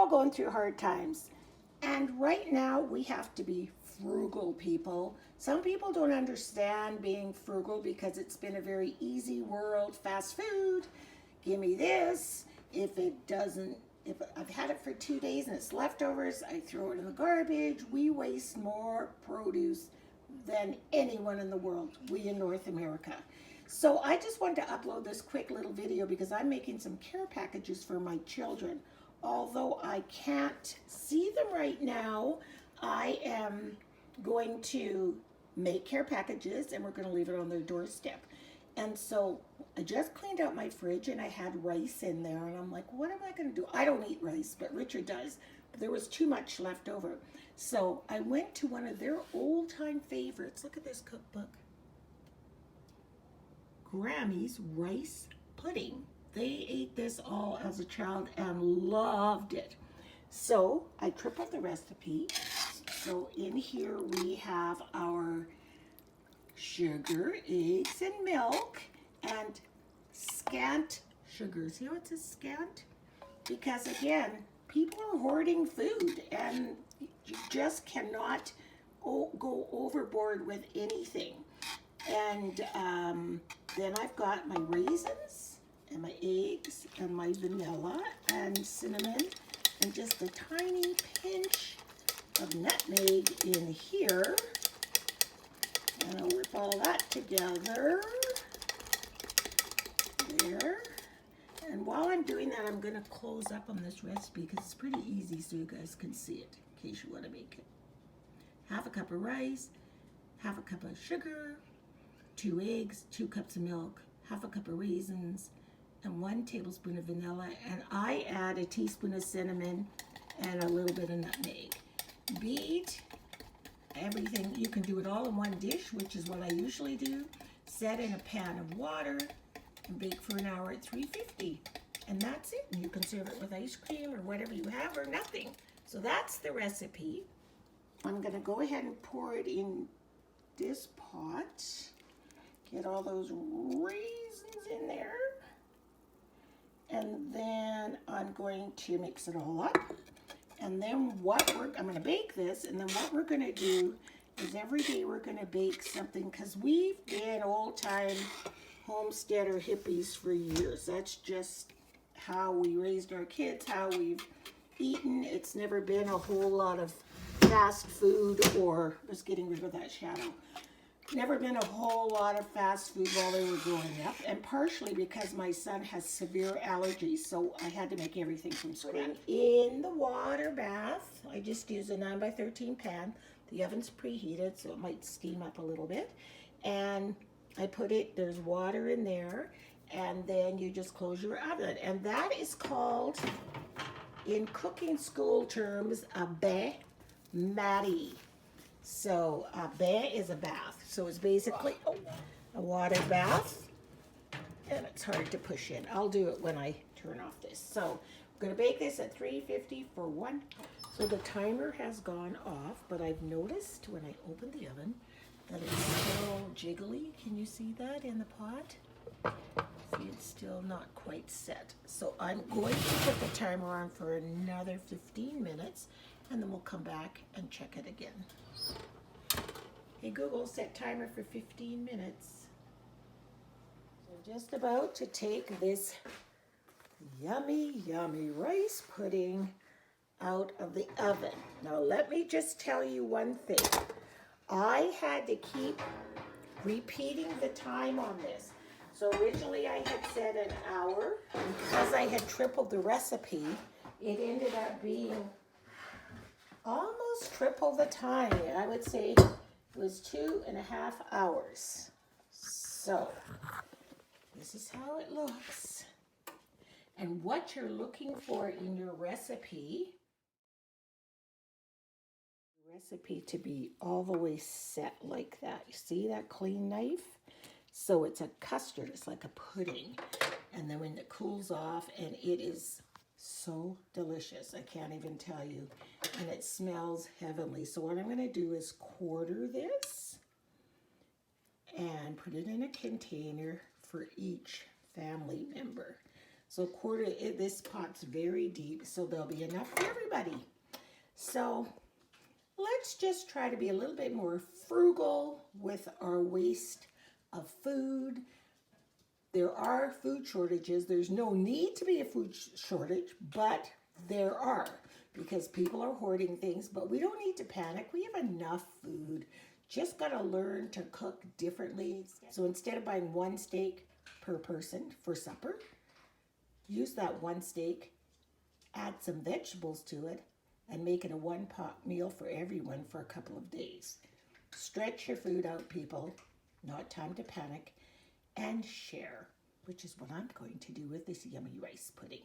all going through hard times. And right now, we have to be frugal people. Some people don't understand being frugal because it's been a very easy world. Fast food, give me this. If it doesn't, if I've had it for 2 days and it's leftovers, I throw it in the garbage. We waste more produce than anyone in the world, we in North America. So I just wanted to upload this quick little video because I'm making some care packages for my children. Although I can't see them right now, I am going to make care packages and we're going to leave it on their doorstep. And so I just cleaned out my fridge and I had rice in there and I'm like, what am I going to do? I don't eat rice, but Richard does. But there was too much left over. So I went to one of their old-time favorites. Look at this cookbook. Grammy's rice pudding. They ate this all as a child and loved it. So I tripled the recipe. So in here we have our sugar, eggs, and milk, and scant sugar. See how it says scant? Because again, people are hoarding food and you just cannot go overboard with anything. And then I've got my raisins and my eggs and my vanilla and cinnamon and just a tiny pinch of nutmeg in here. And I'll whip all that together. There. And while I'm doing that, I'm going to close up on this recipe because it's pretty easy so you guys can see it in case you want to make it. Half a cup of rice, half a cup of sugar, 2 eggs, 2 cups of milk, half a cup of raisins, and 1 tablespoon of vanilla. And I add a teaspoon of cinnamon and a little bit of nutmeg. Beat everything. You can do it all in one dish, which is what I usually do. Set in a pan of water and bake for an hour at 350. And that's it. And you can serve it with ice cream or whatever you have or nothing. So that's the recipe. I'm going to go ahead and pour it in this pot. Get all those raisins in there. And then I'm going to mix it all up. And then I'm going to bake this, and then what we're going to do is every day we're going to bake something because we've been old-time homesteader hippies for years. That's just how we raised our kids, how we've eaten. It's never been a whole lot of fast food or, just getting rid of that shadow. Never been a whole lot of fast food while they were growing up, and partially because my son has severe allergies, so I had to make everything from scratch. In the water bath, I just use a 9x13 pan. The oven's preheated, so it might steam up a little bit. And I put it, there's water in there, and then you just close your oven. And that is called, in cooking school terms, a bain-marie. So a bain is a bath. So it's basically a water bath. And it's hard to push in. I'll do it when I turn off this. So I'm going to bake this at 350 for 1 hour. So the timer has gone off, but I've noticed when I open the oven that it's still jiggly. Can you see that in the pot? See, it's still not quite set. So I'm going to put the timer on for another 15 minutes, and then we'll come back and check it again. Hey Google, set timer for 15 minutes. So just about to take this yummy, yummy rice pudding out of the oven. Now let me just tell you one thing. I had to keep repeating the time on this. So originally I had said an hour. Because I had tripled the recipe, it ended up being almost triple the time. I would say it was 2.5 hours. So this is how it looks. And what you're looking for in your recipe to be all the way set like that. You see that clean knife? So it's a custard, it's like a pudding. And then when it cools off, and it is so delicious, I can't even tell you. And it smells heavenly. So what I'm gonna do is quarter this and put it in a container for each family member. So this pot's very deep, so there'll be enough for everybody. So let's just try to be a little bit more frugal with our waste of food. There are food shortages. There's no need to be a food shortage, but there are, because people are hoarding things, but we don't need to panic. We have enough food. Just got to learn to cook differently. So instead of buying one steak per person for supper, use that one steak, add some vegetables to it, and make it a one-pot meal for everyone for a couple of days. Stretch your food out, people. Not time to panic. And share, which is what I'm going to do with this yummy rice pudding.